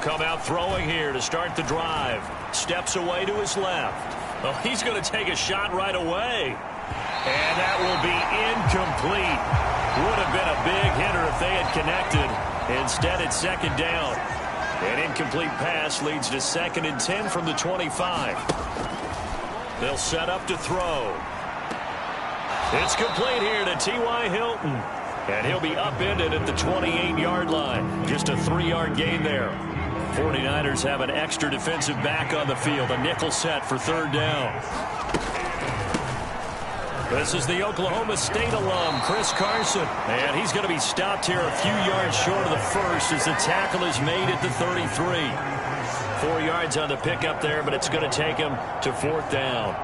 come out throwing here to start the drive. Steps away to his left. Oh, he's going to take a shot right away. And that will be incomplete. Would have been a big hitter if they had connected. Instead, it's second down. An incomplete pass leads to 2nd and 10 from the 25. They'll set up to throw. It's complete here to T.Y. Hilton. And he'll be upended at the 28-yard line. Just a 3-yard gain there. 49ers have an extra defensive back on the field. A nickel set for 3rd down. This is the Oklahoma State alum, Chris Carson. And he's going to be stopped here a few yards short of the first as the tackle is made at the 33. 4 yards on the pickup there, but it's going to take him to 4th down.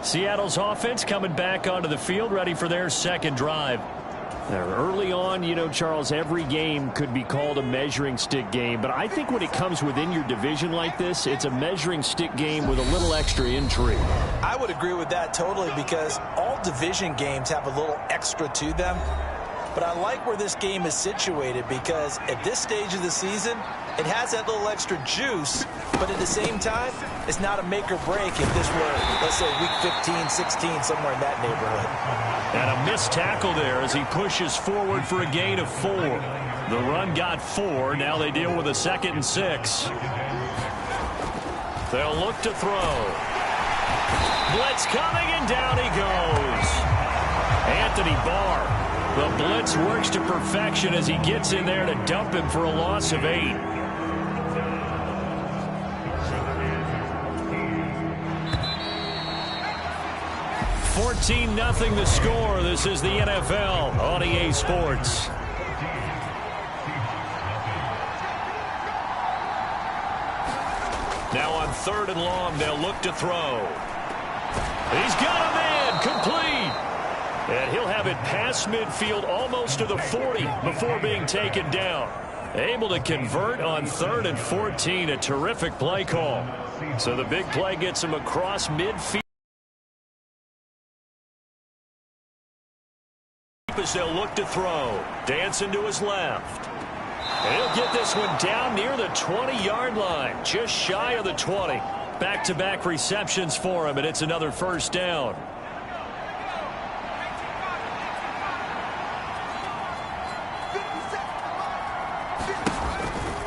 Seattle's offense coming back onto the field, ready for their second drive. Early on, you know, Charles, every game could be called a measuring stick game. But I think when it comes within your division like this, it's a measuring stick game with a little extra intrigue. I would agree with that totally, because all division games have a little extra to them. But I like where this game is situated, because at this stage of the season, it has that little extra juice, but at the same time, it's not a make or break if this were, let's say, week 15, 16, somewhere in that neighborhood. And a missed tackle there as he pushes forward for a gain of 4. The run got 4. Now they deal with a 2nd and 6. They'll look to throw. Blitz coming, and down he goes. Anthony Barr. The blitz works to perfection as he gets in there to dump him for a loss of 8. $14-0 the score. This is the NFL on EA Sports. Now on 3rd and long, they'll look to throw. He's got him in, complete. And he'll have it past midfield almost to the 40 before being taken down. Able to convert on 3rd and 14. A terrific play call. So the big play gets him across midfield. As they'll look to throw. Dancing to his left. And he'll get this one down near the 20-yard line. Just shy of the 20. Back-to-back receptions for him, and it's another 1st down.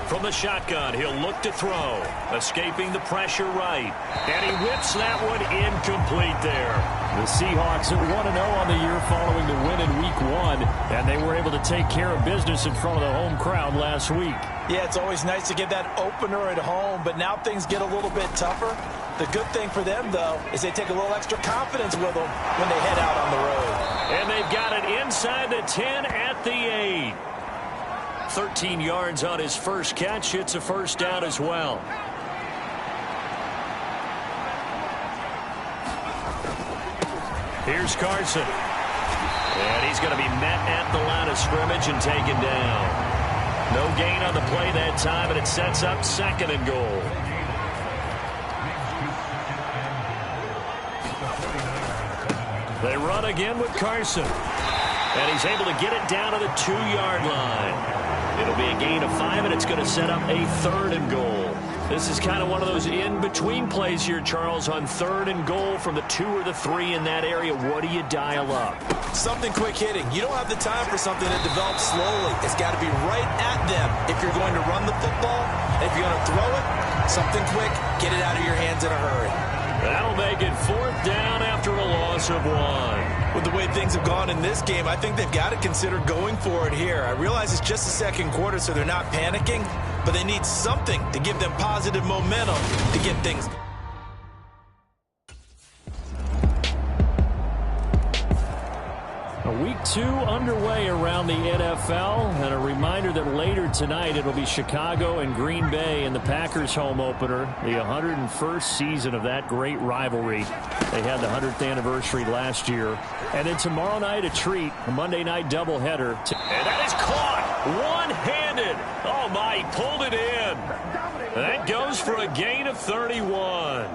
From the shotgun, he'll look to throw. Escaping the pressure right. And he whips that one incomplete there. The Seahawks at 1-0 on the year following the win in Week 1. And they were able to take care of business in front of the home crowd last week. Yeah, it's always nice to get that opener at home, but now things get a little bit tougher. The good thing for them, though, is they take a little extra confidence with them when they head out on the road. And they've got it inside the 10 at the 8. 13 yards on his first catch. It's a 1st down as well. Here's Carson. And he's going to be met at the line of scrimmage and taken down. No gain on the play that time, and it sets up 2nd and goal. They run again with Carson. And he's able to get it down to the 2-yard line. It'll be a gain of 5, and it's going to set up a 3rd and goal. This is kind of one of those in-between plays here, Charles, on 3rd and goal from the 2 or the 3 in that area. What do you dial up? Something quick hitting. You don't have the time for something that develops slowly. It's got to be right at them if you're going to run the football. And if you're going to throw it, something quick, get it out of your hands in a hurry. That'll make it 4th down after a loss of 1. With the way things have gone in this game, I think they've got to consider going for it here. I realize it's just the 2nd quarter, so they're not panicking, but they need something to give them positive momentum to get things. Week 2 underway around the NFL, and a reminder that later tonight it'll be Chicago and Green Bay in the Packers home opener, the 101st season of that great rivalry. They had the 100th anniversary last year. And then tomorrow night a treat, a Monday night doubleheader. And that is caught one-handed. Oh my, he pulled it in. That goes for a gain of 31.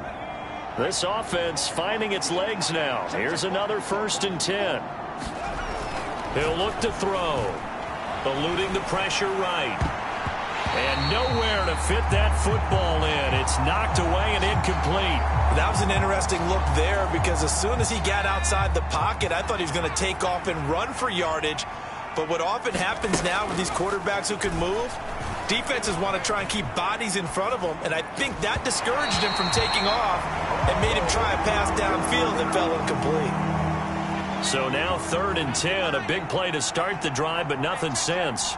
This offense finding its legs now. Here's another 1st and 10. He'll look to throw. Eluding the pressure right. And nowhere to fit that football in. It's knocked away and incomplete. That was an interesting look there because as soon as he got outside the pocket, I thought he was going to take off and run for yardage. But what often happens now with these quarterbacks who can move, defenses want to try and keep bodies in front of them, and I think that discouraged him from taking off and made him try a pass downfield that fell incomplete. So now 3rd and 10, a big play to start the drive, but nothing since.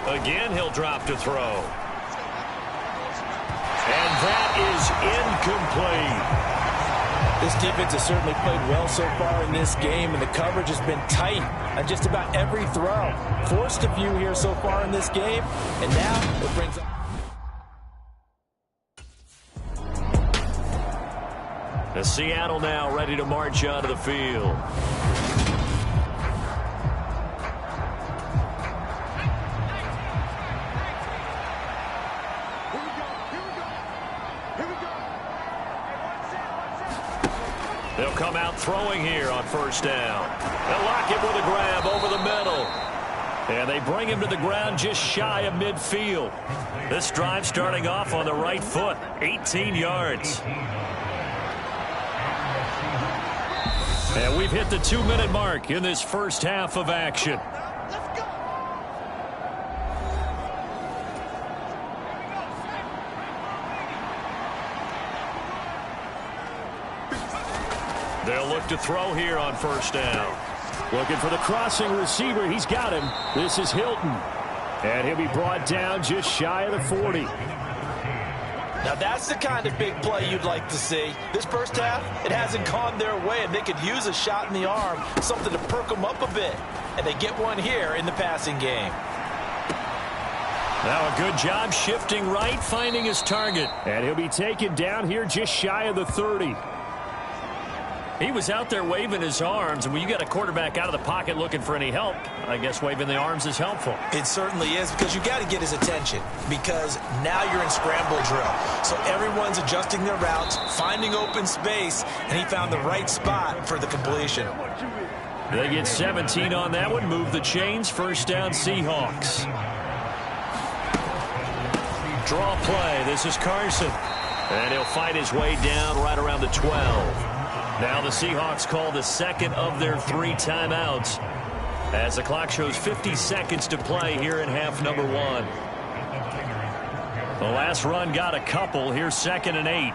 Again, he'll drop to throw. And that is incomplete. This defense has certainly played well so far in this game, and the coverage has been tight on just about every throw. Forced a few here so far in this game, and now it brings up. The Seattle now ready to march onto the field. They'll come out throwing here on 1st down. They'll lock him with a grab over the middle. And they bring him to the ground just shy of midfield. This drive starting off on the right foot. 18 yards. And we've hit the 2-minute mark in this first half of action. They'll look to throw here on 1st down. Looking for the crossing receiver. He's got him. This is Hilton. And he'll be brought down just shy of the 40. Now that's the kind of big play you'd like to see. This first half, it hasn't gone their way, and they could use a shot in the arm, something to perk them up a bit. And they get one here in the passing game. Now a good job shifting right, finding his target. And he'll be taken down here just shy of the 30. He was out there waving his arms, and when you got a quarterback out of the pocket looking for any help, I guess waving the arms is helpful. It certainly is, because you got to get his attention, because now you're in scramble drill. So everyone's adjusting their routes, finding open space, and he found the right spot for the completion. They get 17 on that one, move the chains, 1st down Seahawks. Draw play, this is Carson. And he'll fight his way down right around the 12. Now the Seahawks call the 2nd of their 3 timeouts as the clock shows 50 seconds to play here in half number 1. The last run got a couple. Here's 2nd and 8.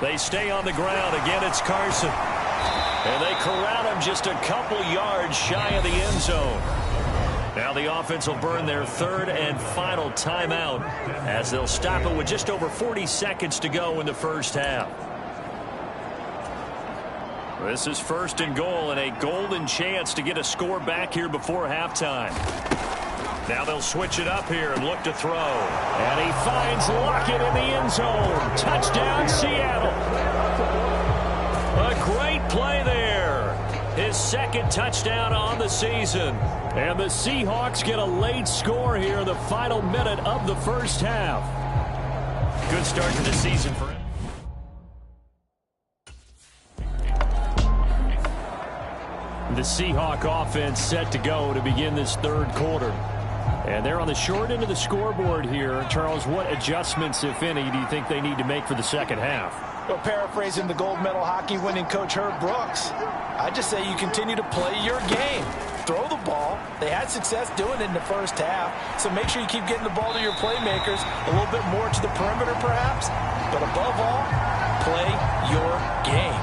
They stay on the ground. Again, it's Carson. And they corral him just a couple yards shy of the end zone. Now the offense will burn their 3rd and final timeout as they'll stop it with just over 40 seconds to go in the first half. This is 1st and goal and a golden chance to get a score back here before halftime. Now they'll switch it up here and look to throw. And he finds Lockett in the end zone. Touchdown, Seattle. A great play there. His 2nd touchdown on the season. And the Seahawks get a late score here in the final minute of the first half. Good start to the season for him. The Seahawk offense set to go to begin this 3rd quarter. And they're on the short end of the scoreboard here. Charles, what adjustments, if any, do you think they need to make for the 2nd half? Well, paraphrasing the gold medal hockey winning coach Herb Brooks, I just say you continue to play your game. Throw the ball. They had success doing it in the first half, so make sure you keep getting the ball to your playmakers, a little bit more to the perimeter perhaps, but above all, play your game.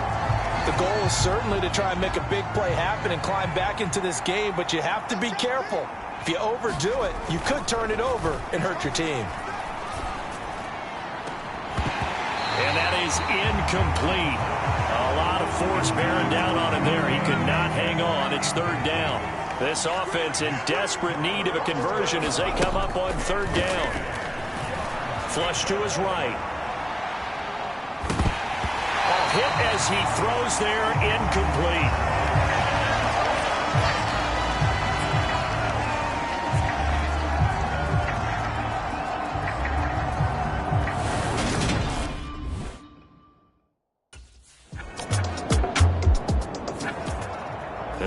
The goal is certainly to try and make a big play happen and climb back into this game, but you have to be careful. If you overdo it, you could turn it over and hurt your team. And that is incomplete. A lot of force bearing down on him there. He could not hang on. It's 3rd down. This offense in desperate need of a conversion as they come up on 3rd down. Flush to his right. A hit as he throws there, incomplete.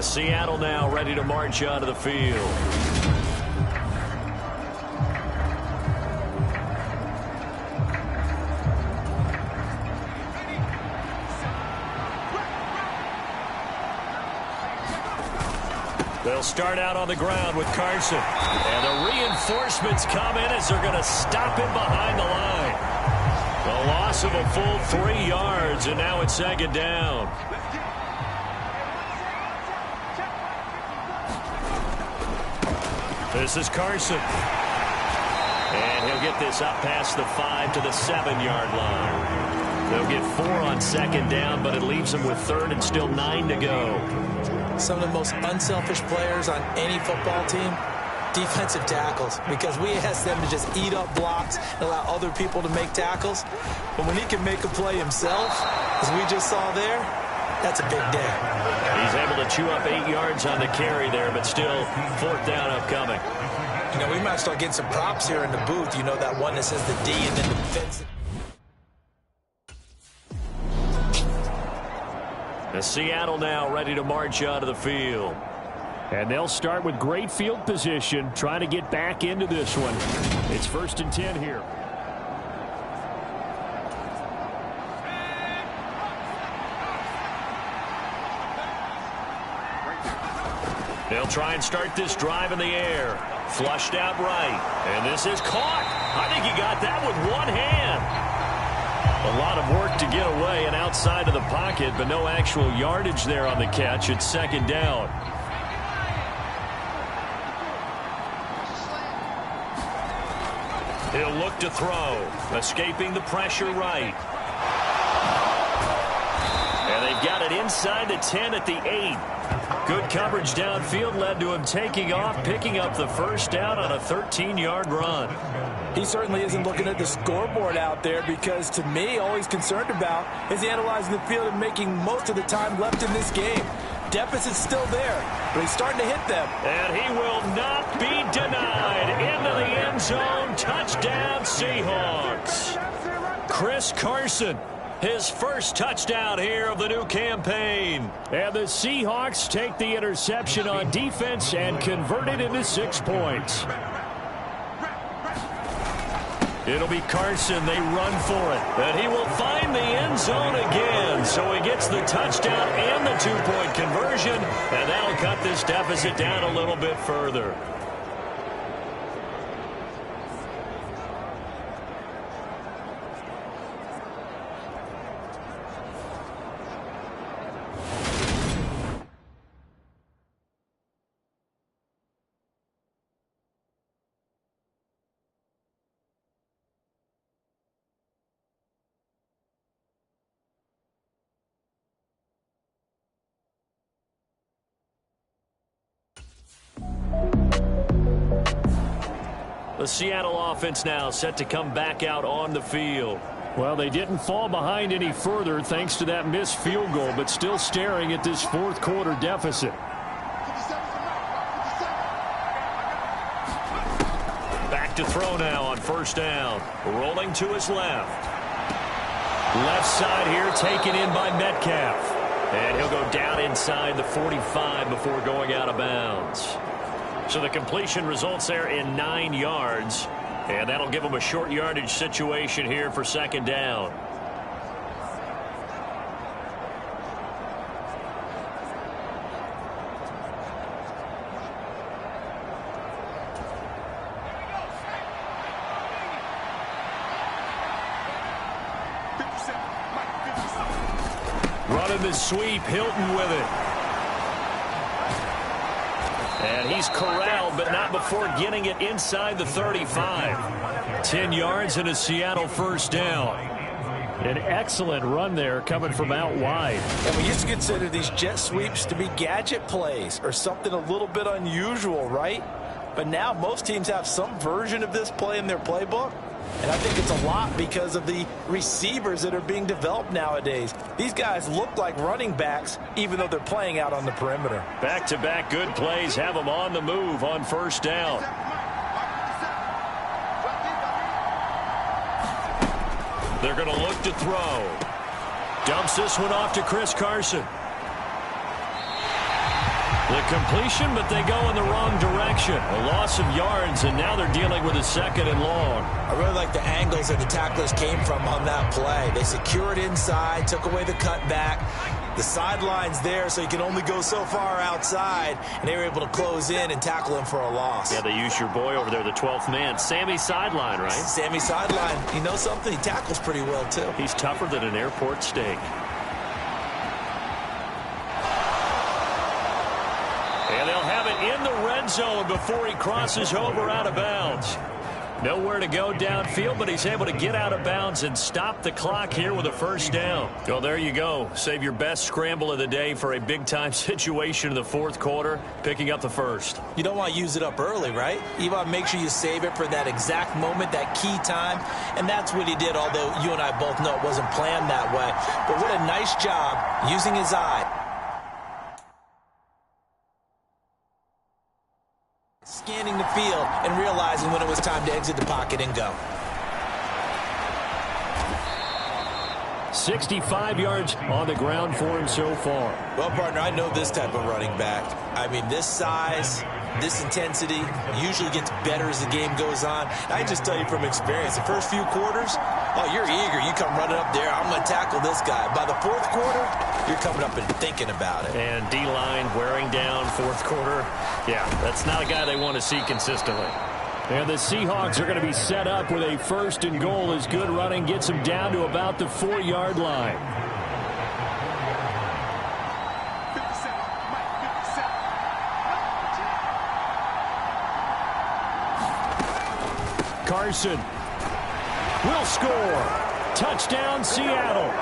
Seattle now ready to march onto the field. They'll start out on the ground with Carson. And the reinforcements come in as they're going to stop him behind the line. A loss of a full 3 yards, and now it's second down. This is Carson. And he'll get this up past the 5 to the 7-yard line. They'll get 4 on second down, but it leaves them with third and still 9 to go. Some of the most unselfish players on any football team, defensive tackles, because we ask them to just eat up blocks and allow other people to make tackles. But when he can make a play himself, as we just saw there, that's a big day. He's able to chew up 8 yards on the carry there, but still 4th down upcoming. You know, we might start getting some props here in the booth. You know, that one that says the D and then the defensive. Seattle now ready to march onto the field. And they'll start with great field position, trying to get back into this one. It's 1st and 10 here. They'll try and start this drive in the air. Flushed out right. And this is caught. I think he got that with one hand. A lot of work to get away and outside of the pocket, but no actual yardage there on the catch. It's second down. He'll look to throw. Escaping the pressure right. And they've got it inside the 10 at the 8. Good coverage downfield led to him taking off, picking up the 1st down on a 13-yard run. He certainly isn't looking at the scoreboard out there, because to me, all he's concerned about is analyzing the field and making most of the time left in this game. Deficit's still there, but he's starting to hit them. And he will not be denied. Into the end zone. Touchdown, Seahawks. Chris Carson, his first touchdown here of the new campaign. And the Seahawks take the interception on defense and convert it into 6 points. It'll be Carson. They run for it. And he will find the end zone again. So he gets the touchdown and the 2-point conversion. And that'll cut this deficit down a little bit further. The Seattle offense now set to come back out on the field. Well, they didn't fall behind any further thanks to that missed field goal, but still staring at this 4th quarter deficit. Back to throw now on 1st down. Rolling to his left. Left side here taken in by Metcalf. And he'll go down inside the 45 before going out of bounds. So the completion results there in 9 yards. And that'll give them a short yardage situation here for second down. Running the sweep, Hilton with it. And he's corralled, but not before getting it inside the 35. 10 yards and a Seattle 1st down. An excellent run there coming from out wide. And we used to consider these jet sweeps to be gadget plays or something a little bit unusual, right? But now most teams have some version of this play in their playbook. And I think it's a lot because of the receivers that are being developed nowadays. These guys look like running backs, even though they're playing out on the perimeter. Back-to-back good plays have them on the move on 1st down. They're going to look to throw. Dumps this one off to Chris Carson. The completion, but they go in the wrong direction. A loss of yards, and now they're dealing with a 2nd and long. I really like the angles that the tacklers came from on that play. They secured inside, took away the cutback. The sideline's there, so you can only go so far outside, and they were able to close in and tackle him for a loss. Yeah, they used your boy over there, the 12th man. Sammy Sideline, right? Sammy Sideline. You know something? He tackles pretty well, too. He's tougher than an airport steak. And they'll have it in the red zone before he crosses over out of bounds. Nowhere to go downfield, but he's able to get out of bounds and stop the clock here with a 1st down. Well, there you go. Save your best scramble of the day for a big-time situation in the 4th quarter, picking up the 1st. You don't want to use it up early, right? You want to make sure you save it for that exact moment, that key time, and that's what he did, although you and I both know it wasn't planned that way. But what a nice job using his eye. Scanning the field and realizing when it was time to exit the pocket and go. 65 yards on the ground for him so far. Well, partner, I know this type of running back. I mean, this size, this intensity usually gets better as the game goes on. I just tell you from experience, the first few quarters, oh, you're eager. You come running up there, I'm going to tackle this guy. By the 4th quarter, you're coming up and thinking about it. And D-line wearing down 4th quarter. Yeah, that's not a guy they want to see consistently. And the Seahawks are going to be set up with a 1st and goal as good running gets them down to about the 4-yard line. Carson will score. Touchdown, Seattle.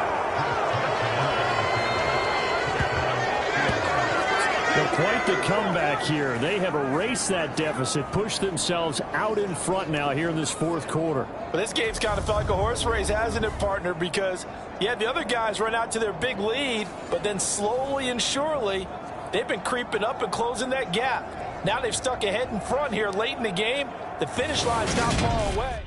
Quite the comeback here. They have erased that deficit, pushed themselves out in front now here in this 4th quarter. But this game's kind of felt like a horse race, hasn't it, partner? Because, yeah, the other guys run out to their big lead, but then slowly and surely, they've been creeping up and closing that gap. Now they've stuck ahead in front here late in the game. The finish line's not far away.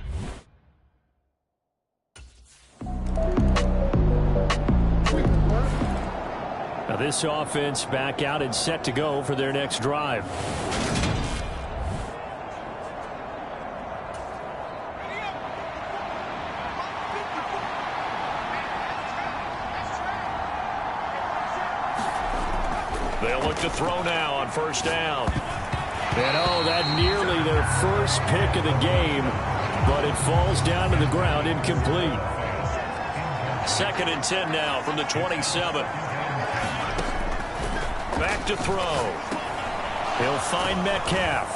Now this offense back out and set to go for their next drive. They'll look to throw now on 1st down. And oh, that nearly their first pick of the game, but it falls down to the ground incomplete. 2nd and 10 now from the 27. Back to throw. He'll find Metcalf.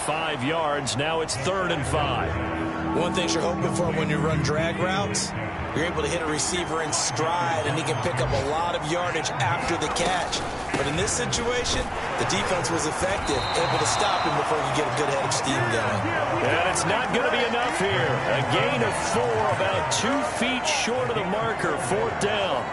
5 yards. Now it's 3rd and 5. One thing you're hoping for when you run drag routes, you're able to hit a receiver in stride, and he can pick up a lot of yardage after the catch. But in this situation, the defense was effective, able to stop him before you get a good head of steam going. And it's not going to be enough here. A gain of 4, about 2 feet short of the marker. 4th down.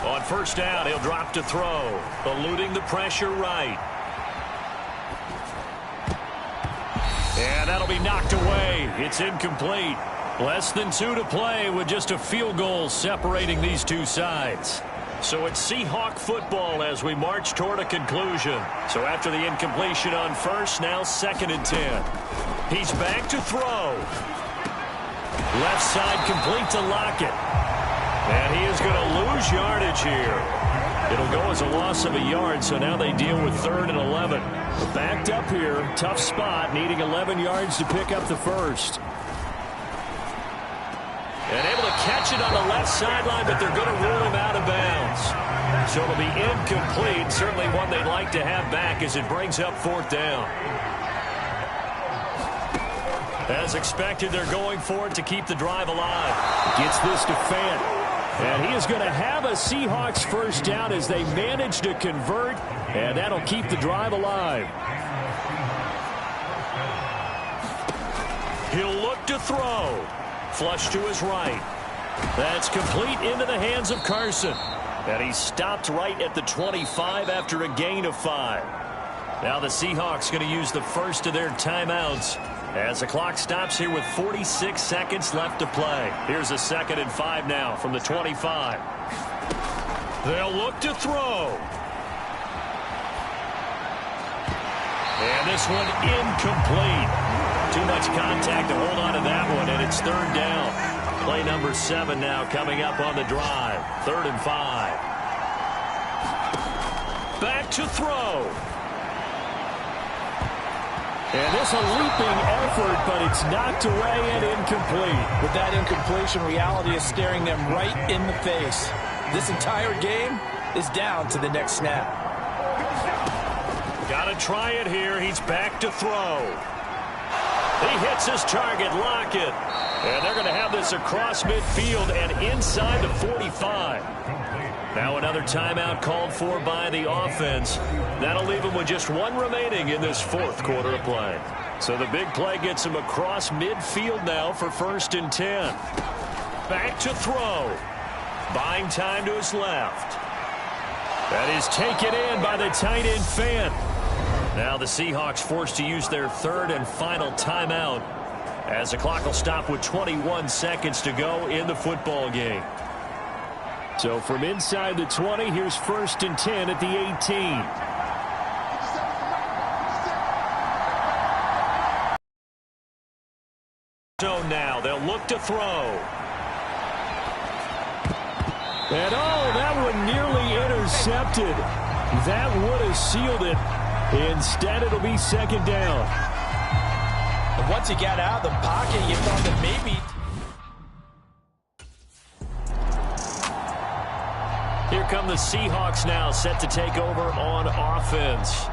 On 1st down, he'll drop to throw, eluding the pressure right. And that'll be knocked away. It's incomplete. Less than 2 to play with just a field goal separating these two sides. So it's Seahawk football as we march toward a conclusion. So after the incompletion on 1st, now 2nd and 10. He's back to throw. Left side complete to Lockett. And he is going to lose yardage here. It'll go as a loss of a yard, so now they deal with 3rd and 11. Backed up here, tough spot, needing 11 yards to pick up the 1st. And able to catch it on the left sideline, but they're going to rule him out of bounds. So it'll be incomplete, certainly one they'd like to have back as it brings up 4th down. As expected, they're going for it to keep the drive alive. Gets this to Fant. And he is going to have a Seahawks 1st down as they manage to convert, and that'll keep the drive alive. He'll look to throw. Flush to his right. That's complete into the hands of Carson. And he stopped right at the 25 after a gain of 5. Now the Seahawks going to use the first of their timeouts as the clock stops here with 46 seconds left to play. Here's a 2nd and 5 now from the 25. They'll look to throw. And this one incomplete. Too much contact to hold on to that one, and it's 3rd down. Play number 7 now coming up on the drive. 3rd and 5. Back to throw. And this a leaping effort, but it's knocked away and incomplete. With that incompletion, reality is staring them right in the face. This entire game is down to the next snap. Got to try it here. He's back to throw. He hits his target, Lockett. And they're going to have this across midfield and inside the 45. Now another timeout called for by the offense. That'll leave them with just 1 remaining in this 4th quarter of play. So the big play gets him across midfield now for 1st and 10. Back to throw. Buying time to his left. That is taken in by the tight end Fant. Now the Seahawks forced to use their 3rd and final timeout as the clock will stop with 21 seconds to go in the football game. So from inside the 20, here's 1st and 10 at the 18. So now they'll look to throw. And that one nearly intercepted. That would have sealed it. Instead, it'll be 2nd down. And once he got out of the pocket, you thought that maybe... Here come the Seahawks now, set to take over on offense.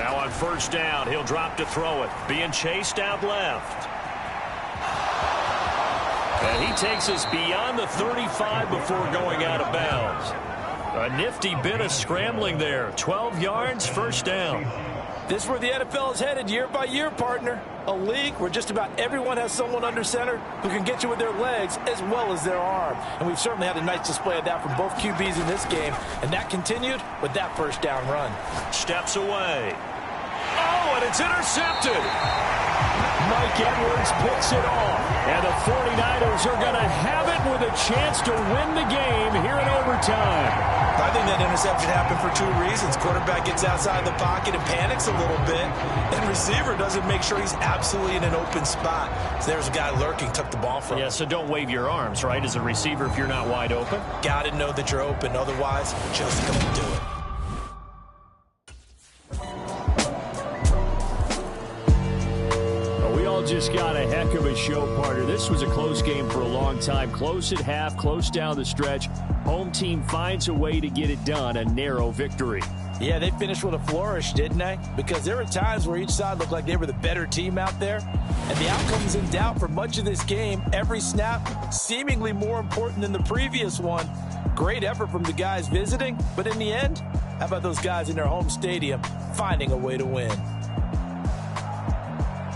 Now on first down, he'll drop to throw it. Being chased out left. And he takes us beyond the 35 before going out of bounds. A nifty bit of scrambling there. 12 yards, first down. This is where the NFL is headed year by year, partner. A league where just about everyone has someone under center who can get you with their legs as well as their arm. And we've certainly had a nice display of that from both QBs in this game. And that continued with that first down run. Steps away. Oh, and it's intercepted. Mike Edwards picks it off. And the 49ers are going to have it with a chance to win the game here in overtime. I think that interception happened for two reasons. Quarterback gets outside the pocket and panics a little bit. And receiver doesn't make sure he's absolutely in an open spot. So there's a guy lurking, took the ball from him. Yeah, so don't wave your arms, right, as a receiver if you're not wide open. Got to know that you're open. Otherwise, just don't do it. Just got a heck of a show, partner. This was a close game for a long time. Close at half, close down the stretch. Home team finds a way to get it done. A narrow victory. Yeah, they finished with a flourish, didn't they? Because there were times where each side looked like they were the better team out there. And the outcome's in doubt for much of this game. Every snap seemingly more important than the previous one. Great effort from the guys visiting. But in the end, how about those guys in their home stadium finding a way to win?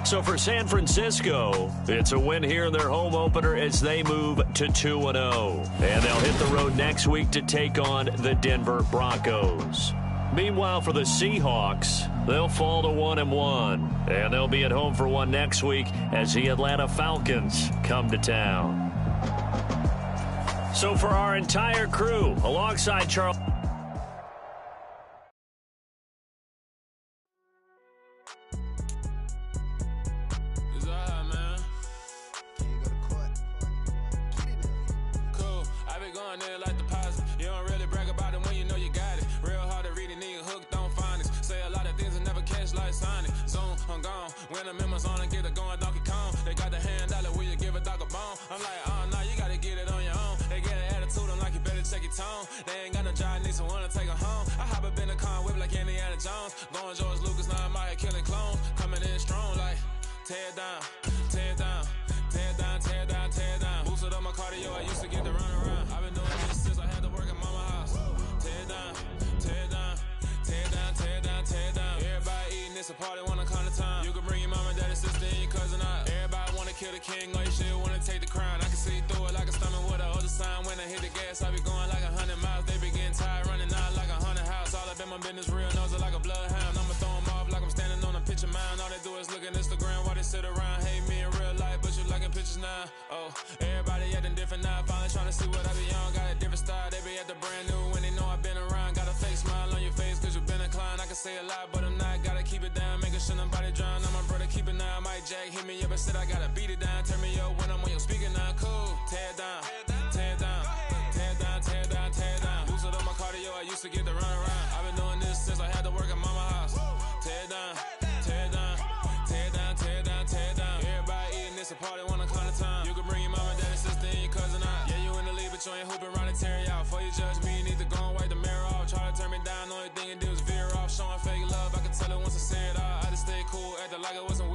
So for San Francisco, it's a win here in their home opener as they move to 2-0. And they'll hit the road next week to take on the Denver Broncos. Meanwhile, for the Seahawks, they'll fall to 1-1. And they'll be at home for one next week as the Atlanta Falcons come to town. So for our entire crew, alongside Charles... They ain't got no job, need someone to take her home. I hop up in the car, whip like Indiana Jones. Going George Lucas, now I'm out here killing clones. Coming in strong like, tear down, tear down, tear down, tear down, tear down. Boosted up my cardio, I used to get to run around. I've been doing this since I had to work at mama house. Tear down, tear down, tear down, tear down, tear down. Everybody eating, it's a party, wanna come to time. You can bring your mama, daddy, sister, and your cousin out. Everybody wanna kill the king, or you shit wanna take the crown. I can see through it like a stomach with a other sign. When I hit the gas, I be going like 100 miles. They be getting tired, running out like 100 house. All up in my business, real nose like a bloodhound. I'ma throw them off like I'm standing on a picture mound. All they do is look at Instagram while they sit around. Hate me in real life, but you liking pictures now. Oh, everybody acting different now. Finally trying to see what I be on. Got a different style, they be at the brand new when they know I've been around. Got a fake smile on your face cause you been inclined. I can say a lot, but I'm not. Gotta keep it down, making sure nobody drown. Now my brother keep it now. Mike Jack hit me up and said I gotta beat it down. Turn me up when I'm on your speaker now. Cool, tear down, tear down, tear down, tear down, tear down. Boosted up my cardio, I used to get to run around. I've been doing this since I had to work at mama house. Tear down, tear down, tear down, tear down, tear down. Everybody eating, it's a party, wanna come to time. You can bring your mama, daddy, sister, and your cousin out. Yeah, you in the league, but you ain't hooping around and tear you out. Before you judge me, you need to go and wipe the mirror off. Try to turn me down, only thing you do is veer off. Showing fake love, I can tell it once I say it out. I just stay cool, acting like it wasn't